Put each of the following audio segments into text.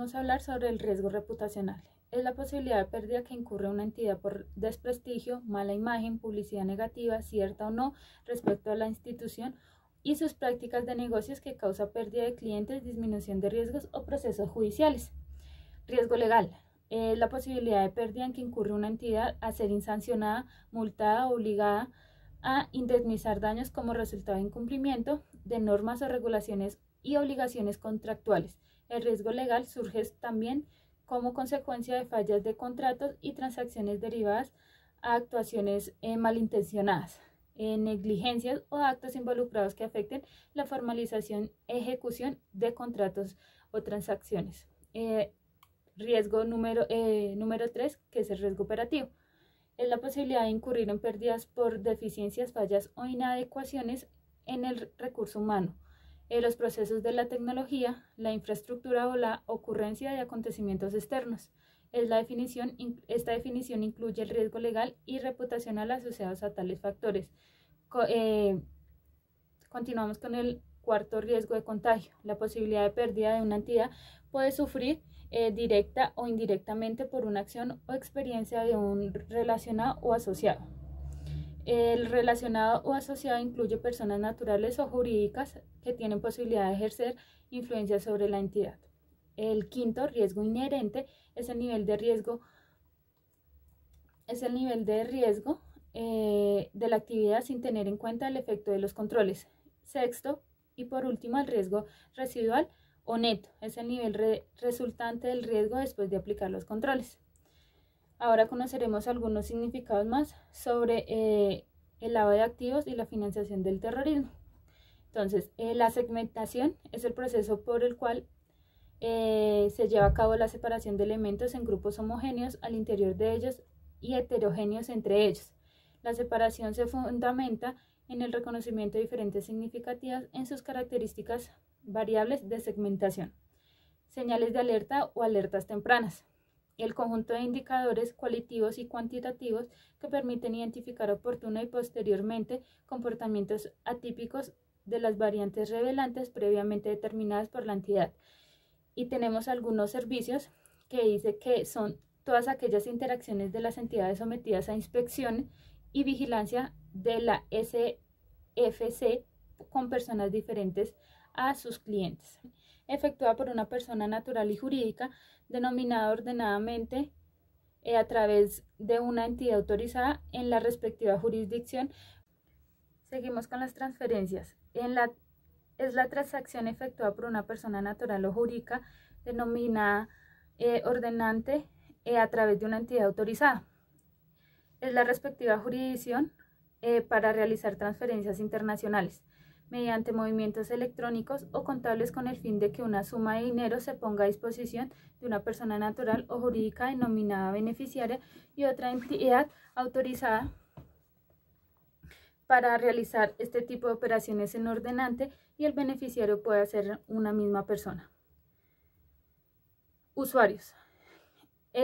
vamos a hablar sobre el riesgo reputacional. Es la posibilidad de pérdida que incurre una entidad por desprestigio, mala imagen, publicidad negativa, cierta o no, respecto a la institución y sus prácticas de negocios que causa pérdida de clientes, disminución de riesgos o procesos judiciales. Riesgo legal. La posibilidad de pérdida en que incurre una entidad a ser insancionada, multada o obligada a indemnizar daños como resultado de incumplimiento de normas o regulaciones y obligaciones contractuales. El riesgo legal surge también como consecuencia de fallas de contratos y transacciones derivadas a actuaciones malintencionadas, negligencias o actos involucrados que afecten la formalización ejecución de contratos o transacciones. Riesgo número 3, que es el riesgo operativo. Es la posibilidad de incurrir en pérdidas por deficiencias, fallas o inadecuaciones en el recurso humano, los procesos de la tecnología, la infraestructura o la ocurrencia de acontecimientos externos. Esta definición incluye el riesgo legal y reputacional asociados a tales factores. Continuamos con el cuarto riesgo de contagio. La posibilidad de pérdida de una entidad puede sufrir directa o indirectamente por una acción o experiencia de un relacionado o asociado. El relacionado o asociado incluye personas naturales o jurídicas que tienen posibilidad de ejercer influencia sobre la entidad. El quinto, riesgo inherente, es el nivel de riesgo de la actividad sin tener en cuenta el efecto de los controles. Sexto, y por último, el riesgo residual o neto, es el nivel resultante del riesgo después de aplicar los controles. Ahora conoceremos algunos significados más sobre el lavado de activos y la financiación del terrorismo. Entonces, la segmentación es el proceso por el cual se lleva a cabo la separación de elementos en grupos homogéneos al interior de ellos y heterogéneos entre ellos. La separación se fundamenta en el reconocimiento de diferentes significativas en sus características variables de segmentación. Señales de alerta o alertas tempranas. El conjunto de indicadores cualitativos y cuantitativos que permiten identificar oportuno y posteriormente comportamientos atípicos de las variantes revelantes previamente determinadas por la entidad. Y tenemos algunos servicios que dice que son todas aquellas interacciones de las entidades sometidas a inspección y vigilancia de la SFC con personas diferentes a sus clientes, efectuada por una persona natural y jurídica denominada ordenadamente a través de una entidad autorizada en la respectiva jurisdicción. Seguimos con las transferencias. Es la transacción efectuada por una persona natural o jurídica denominada ordenante a través de una entidad autorizada. Es la respectiva jurisdicción para realizar transferencias internacionales mediante movimientos electrónicos o contables con el fin de que una suma de dinero se ponga a disposición de una persona natural o jurídica denominada beneficiaria y otra entidad autorizada para realizar este tipo de operaciones en ordenante, y el beneficiario puede ser una misma persona. Usuarios.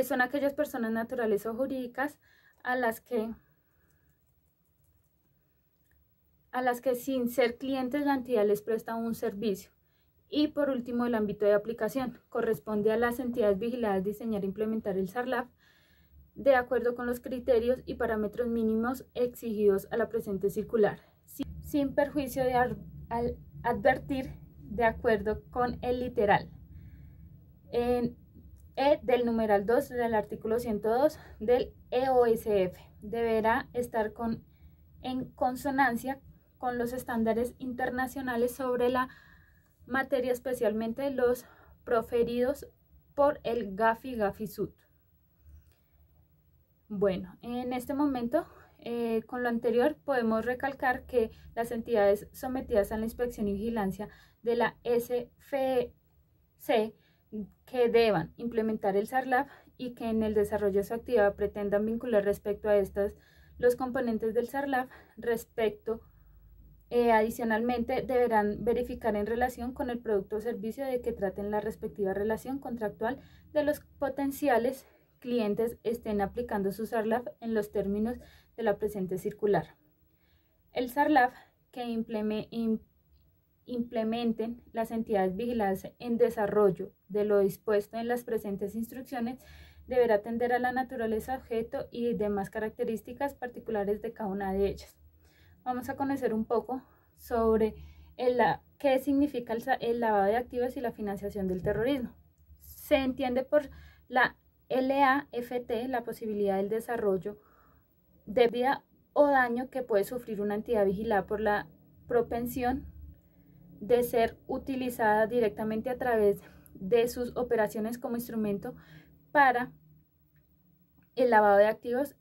Son aquellas personas naturales o jurídicas a las que sin ser clientes la entidad les presta un servicio. Y por último, el ámbito de aplicación corresponde a las entidades vigiladas diseñar e implementar el SARLAF de acuerdo con los criterios y parámetros mínimos exigidos a la presente circular, sin perjuicio de advertir de acuerdo con el literal del numeral 2 del artículo 102 del EOSF. Deberá estar en consonancia con los estándares internacionales sobre la materia, especialmente los proferidos por el Gafi-Sud. Bueno, en este momento, con lo anterior, podemos recalcar que las entidades sometidas a la inspección y vigilancia de la SFC que deban implementar el SARLAF y que en el desarrollo de su actividad pretendan vincular respecto a estas los componentes del SARLAF adicionalmente deberán verificar en relación con el producto o servicio de que traten la respectiva relación contractual de los potenciales clientes estén aplicando su SARLAF en los términos de la presente circular. El SARLAF que implementen las entidades vigiladas en desarrollo de lo dispuesto en las presentes instrucciones, deberá atender a la naturaleza objeto y demás características particulares de cada una de ellas. Vamos a conocer un poco sobre qué significa el lavado de activos y la financiación del terrorismo. Se entiende por la LAFT la posibilidad del desarrollo de pérdida o daño que puede sufrir una entidad vigilada por la propensión de ser utilizada directamente a través de sus operaciones como instrumento para el lavado de activos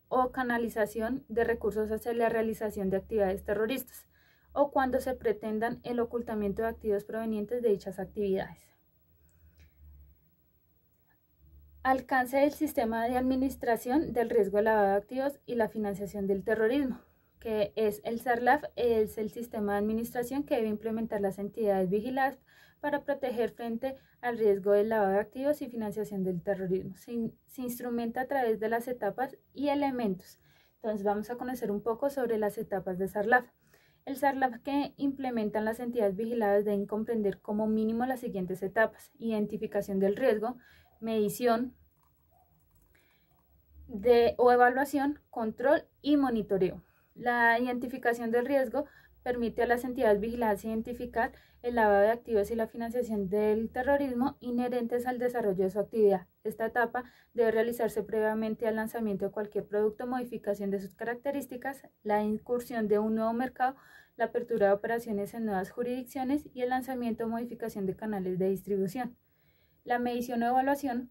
o canalización de recursos hacia la realización de actividades terroristas, o cuando se pretendan el ocultamiento de activos provenientes de dichas actividades. Alcance del sistema de administración del riesgo de lavado de activos y la financiación del terrorismo, que es el SARLAF, es el sistema de administración que debe implementar las entidades vigiladas para proteger frente al riesgo del lavado de activos y financiación del terrorismo. Se instrumenta a través de las etapas y elementos. Entonces vamos a conocer un poco sobre las etapas de SARLAF. El SARLAF que implementan las entidades vigiladas deben comprender como mínimo las siguientes etapas: identificación del riesgo, medición o evaluación, control y monitoreo. La identificación del riesgo permite a las entidades vigiladas identificar el lavado de activos y la financiación del terrorismo inherentes al desarrollo de su actividad. Esta etapa debe realizarse previamente al lanzamiento de cualquier producto, modificación de sus características, la incursión de un nuevo mercado, la apertura de operaciones en nuevas jurisdicciones y el lanzamiento o modificación de canales de distribución. La medición o evaluación,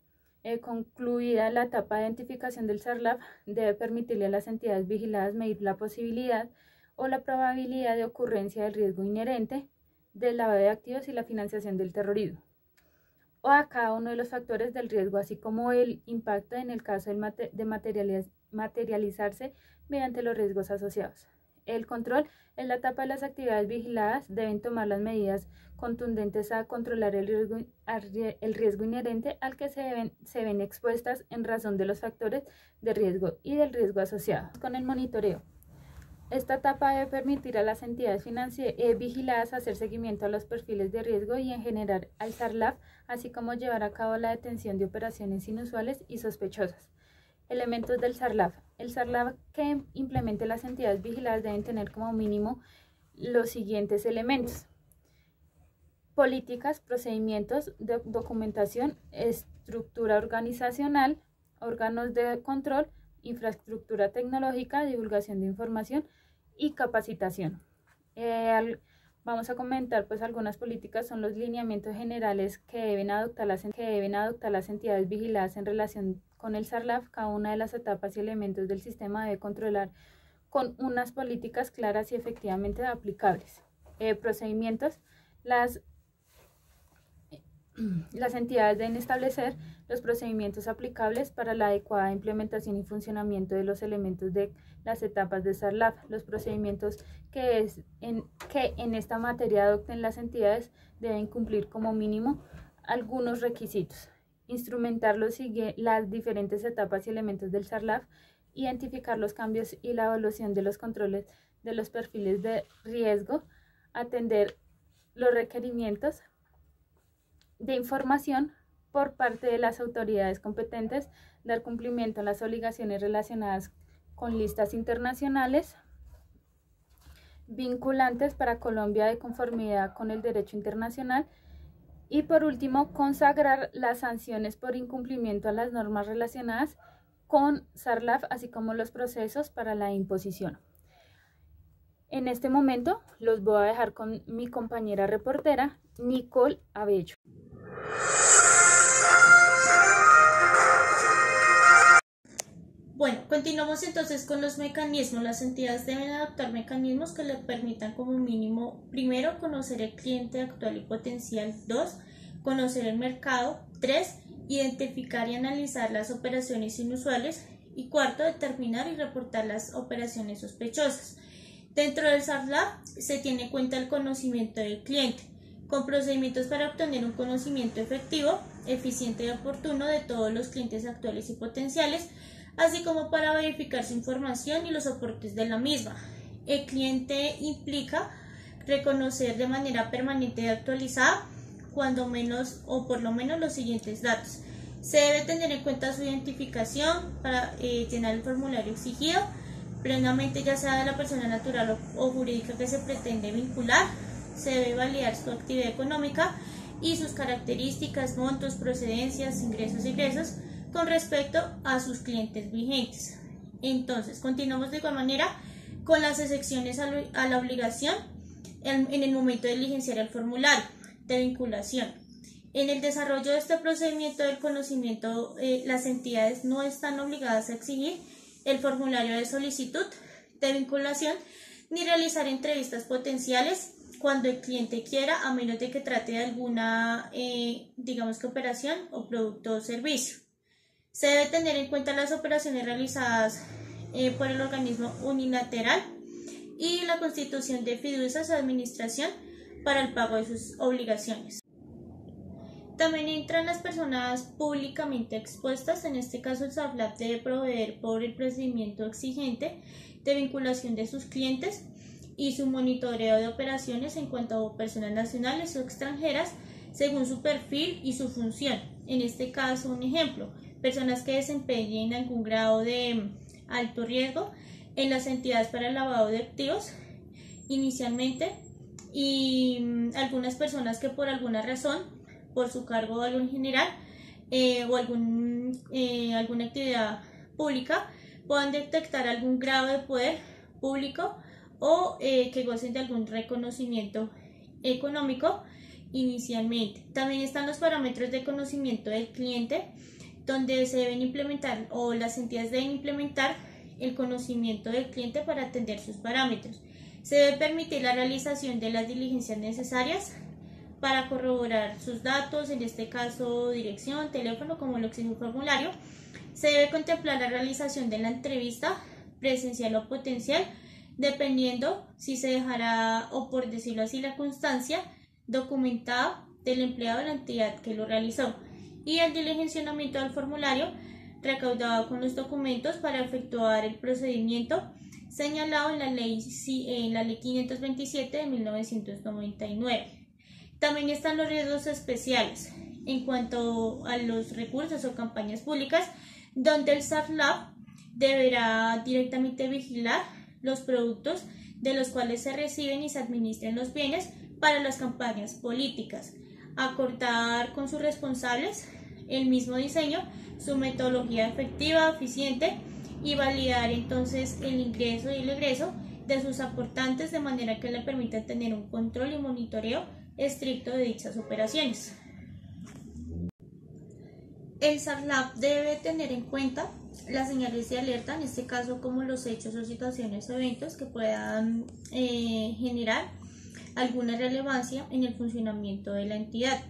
concluida la etapa de identificación del SARLAF, debe permitirle a las entidades vigiladas medir la posibilidad o la probabilidad de ocurrencia del riesgo inherente del lavado de activos y la financiación del terrorismo, o a cada uno de los factores del riesgo, así como el impacto en el caso de materializarse mediante los riesgos asociados. El control es la etapa de las actividades vigiladas deben tomar las medidas contundentes a controlar el riesgo inherente al que se ven expuestas en razón de los factores de riesgo y del riesgo asociado. Con el monitoreo, esta etapa debe permitir a las entidades vigiladas hacer seguimiento a los perfiles de riesgo y en general al SARLAF, así como llevar a cabo la detención de operaciones inusuales y sospechosas. Elementos del SARLAF. El SARLAF que implemente las entidades vigiladas deben tener como mínimo los siguientes elementos: políticas, procedimientos, documentación, estructura organizacional, órganos de control, infraestructura tecnológica, divulgación de información y capacitación. Vamos a comentar pues algunas políticas. Son los lineamientos generales que deben adoptar las entidades vigiladas en relación con el SARLAF. Cada una de las etapas y elementos del sistema debe controlar con unas políticas claras y efectivamente aplicables. Procedimientos. Las entidades deben establecer los procedimientos aplicables para la adecuada implementación y funcionamiento de los elementos de las etapas de SARLAF. Los procedimientos que en esta materia adopten las entidades deben cumplir como mínimo algunos requisitos: instrumentar las diferentes etapas y elementos del SARLAF, identificar los cambios y la evaluación de los controles de los perfiles de riesgo, atender los requerimientos de información por parte de las autoridades competentes, dar cumplimiento a las obligaciones relacionadas con listas internacionales vinculantes para Colombia de conformidad con el derecho internacional, y por último consagrar las sanciones por incumplimiento a las normas relacionadas con SARLAF, así como los procesos para la imposición. En este momento los voy a dejar con mi compañera reportera Nicole Abello. Bueno, continuamos entonces con los mecanismos. Las entidades deben adoptar mecanismos que les permitan como mínimo, primero, conocer el cliente actual y potencial; 2, conocer el mercado; 3, identificar y analizar las operaciones inusuales; y 4, determinar y reportar las operaciones sospechosas. Dentro del SARLAF se tiene en cuenta el conocimiento del cliente, con procedimientos para obtener un conocimiento efectivo, eficiente y oportuno de todos los clientes actuales y potenciales, así como para verificar su información y los soportes de la misma. El cliente implica reconocer de manera permanente y actualizada cuando menos o por lo menos los siguientes datos. Se debe tener en cuenta su identificación para llenar el formulario exigido, plenamente ya sea de la persona natural o jurídica que se pretende vincular. Se debe validar su actividad económica y sus características, montos, procedencias, ingresos con respecto a sus clientes vigentes. Entonces, continuamos de igual manera con las excepciones a la obligación en el momento de diligenciar el formulario de vinculación. En el desarrollo de este procedimiento del conocimiento, las entidades no están obligadas a exigir el formulario de solicitud de vinculación ni realizar entrevistas potenciales cuando el cliente quiera, a menos de que trate de alguna, operación o producto o servicio. Se debe tener en cuenta las operaciones realizadas por el organismo unilateral y la constitución de fiducias o administración para el pago de sus obligaciones. También entran las personas públicamente expuestas. En este caso, el SAFLAP debe proveer por el procedimiento exigente de vinculación de sus clientes y su monitoreo de operaciones en cuanto a personas nacionales o extranjeras según su perfil y su función. En este caso, un ejemplo, personas que desempeñen algún grado de alto riesgo en las entidades para el lavado de activos inicialmente, y algunas personas que por alguna razón, por su cargo o algo en general o alguna actividad pública, puedan detectar algún grado de poder público o que gocen de algún reconocimiento económico inicialmente. También están los parámetros de conocimiento del cliente, donde se deben implementar o las entidades deben implementar el conocimiento del cliente para atender sus parámetros. Se debe permitir la realización de las diligencias necesarias para corroborar sus datos, en este caso dirección, teléfono, como lo exige un formulario. Se debe contemplar la realización de la entrevista presencial o potencial, dependiendo si se dejará, o por decirlo así, la constancia documentada del empleado de la entidad que lo realizó, y el diligenciamiento del formulario recaudado con los documentos para efectuar el procedimiento señalado en la ley 527 de 1999. También están los riesgos especiales en cuanto a los recursos o campañas públicas, donde el SAFLAP deberá directamente vigilar los productos de los cuales se reciben y se administran los bienes para las campañas políticas, acordar con sus responsables el mismo diseño, su metodología efectiva, eficiente, y validar entonces el ingreso y el egreso de sus aportantes de manera que le permita tener un control y monitoreo estricto de dichas operaciones. El SAFLAP debe tener en cuenta las señales de alerta, en este caso como los hechos o situaciones o eventos que puedan generar alguna relevancia en el funcionamiento de la entidad.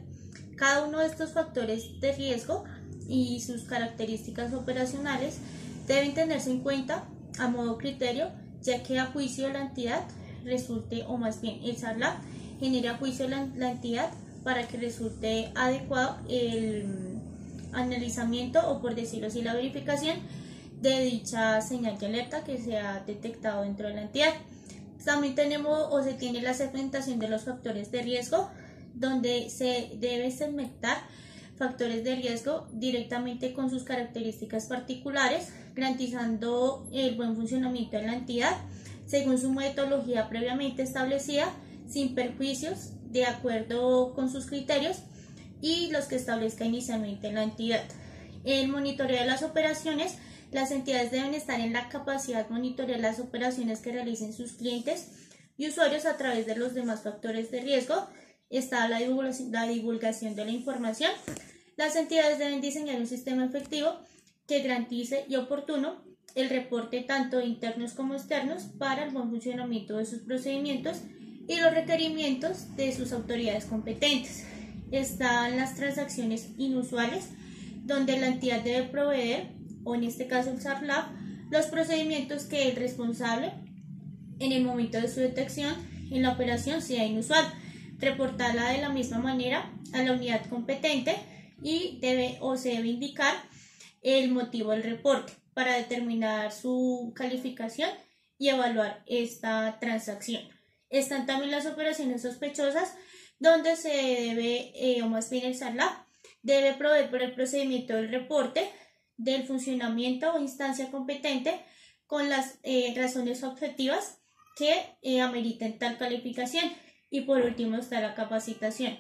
Cada uno de estos factores de riesgo y sus características operacionales deben tenerse en cuenta a modo criterio, ya que a juicio de la entidad resulte, o más bien el SAFLAP genera a juicio de la entidad para que resulte adecuado el analizamiento, o por decirlo así, la verificación de dicha señal de alerta que se ha detectado dentro de la entidad. También tenemos o se tiene la segmentación de los factores de riesgo, donde se debe segmentar factores de riesgo directamente con sus características particulares, garantizando el buen funcionamiento de la entidad según su metodología previamente establecida, sin perjuicios, de acuerdo con sus criterios y los que establezca inicialmente la entidad. El monitoreo de las operaciones. Las entidades deben estar en la capacidad de monitorear las operaciones que realicen sus clientes y usuarios a través de los demás factores de riesgo. Está la divulgación de la información. Las entidades deben diseñar un sistema efectivo que garantice y oportuno el reporte tanto de internos como externos para el buen funcionamiento de sus procedimientos y los requerimientos de sus autoridades competentes. Están las transacciones inusuales, donde la entidad debe proveer, o en este caso el SAFLAP, los procedimientos que el responsable en el momento de su detección en la operación sea inusual, reportarla de la misma manera a la unidad competente y se debe indicar el motivo del reporte para determinar su calificación y evaluar esta transacción. Están también las operaciones sospechosas, donde se debe, o más bien el SARLAF, debe proveer por el procedimiento del reporte del funcionamiento o instancia competente con las razones objetivas que ameriten tal calificación. Y por último está la capacitación.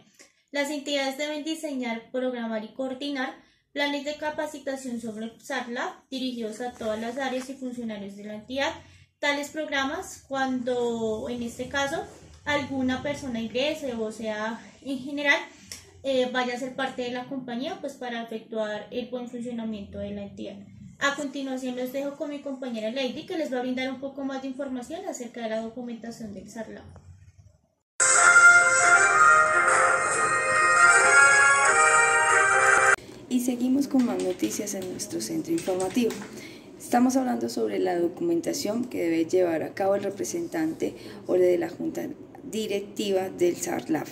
Las entidades deben diseñar, programar y coordinar planes de capacitación sobre SARLAF dirigidos a todas las áreas y funcionarios de la entidad. Tales programas, cuando en este caso alguna persona ingrese o sea en general vaya a ser parte de la compañía, pues para efectuar el buen funcionamiento de la entidad. A continuación los dejo con mi compañera Lady, que les va a brindar un poco más de información acerca de la documentación del SARLAF. Y seguimos con más noticias en nuestro centro informativo. Estamos hablando sobre la documentación que debe llevar a cabo el representante o de la junta directiva del SARLAF.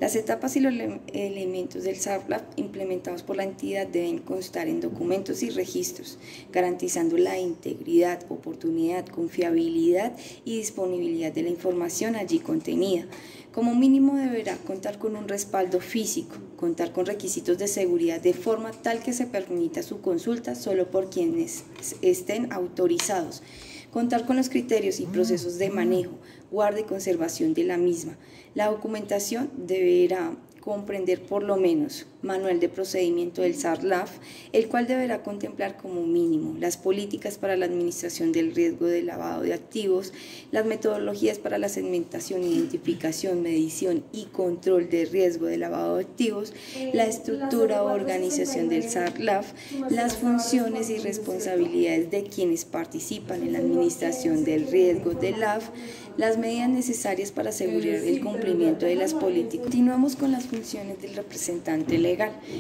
Las etapas y los elementos del SARLAF implementados por la entidad deben constar en documentos y registros, garantizando la integridad, oportunidad, confiabilidad y disponibilidad de la información allí contenida. Como mínimo deberá contar con un respaldo físico, contar con requisitos de seguridad de forma tal que se permita su consulta solo por quienes estén autorizados, contar con los criterios y procesos de manejo, guarda y conservación de la misma. La documentación deberá comprender por lo menos manual de procedimiento del SARLAF, el cual deberá contemplar como mínimo las políticas para la administración del riesgo de lavado de activos, las metodologías para la segmentación, identificación, medición y control de riesgo de lavado de activos, la estructura o organización del SARLAF, las funciones y responsabilidades de quienes participan en la administración del riesgo del LAF, las medidas necesarias para asegurar el cumplimiento de las políticas. Continuamos con las funciones del representante legal.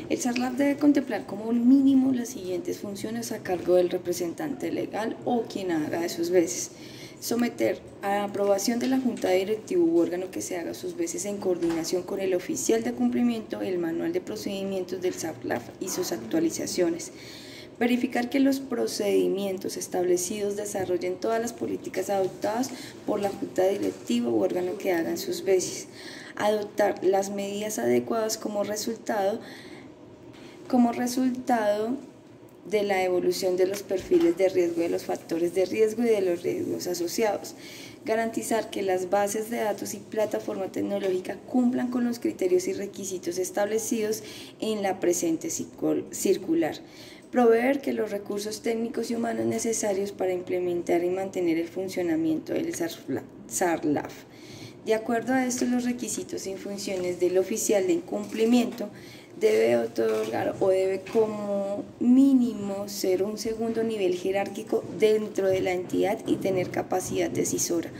El SARLAF debe contemplar como mínimo las siguientes funciones a cargo del representante legal o quien haga de sus veces. Someter a aprobación de la Junta Directiva u órgano que se haga sus veces en coordinación con el oficial de cumplimiento el manual de procedimientos del SARLAF y sus actualizaciones. Verificar que los procedimientos establecidos desarrollen todas las políticas adoptadas por la Junta Directiva u órgano que hagan sus veces. Adoptar las medidas adecuadas como resultado de la evolución de los perfiles de riesgo, de los factores de riesgo y de los riesgos asociados. Garantizar que las bases de datos y plataforma tecnológica cumplan con los criterios y requisitos establecidos en la presente circular. Proveer que los recursos técnicos y humanos necesarios para implementar y mantener el funcionamiento del SARLAF. De acuerdo a estos, los requisitos y funciones del oficial de cumplimiento debe otorgar o debe como mínimo ser un segundo nivel jerárquico dentro de la entidad y tener capacidad decisora.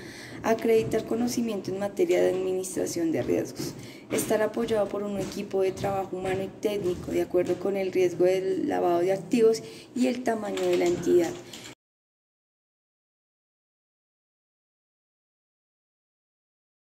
Acreditar conocimiento en materia de administración de riesgos. Estar apoyado por un equipo de trabajo humano y técnico de acuerdo con el riesgo del lavado de activos y el tamaño de la entidad.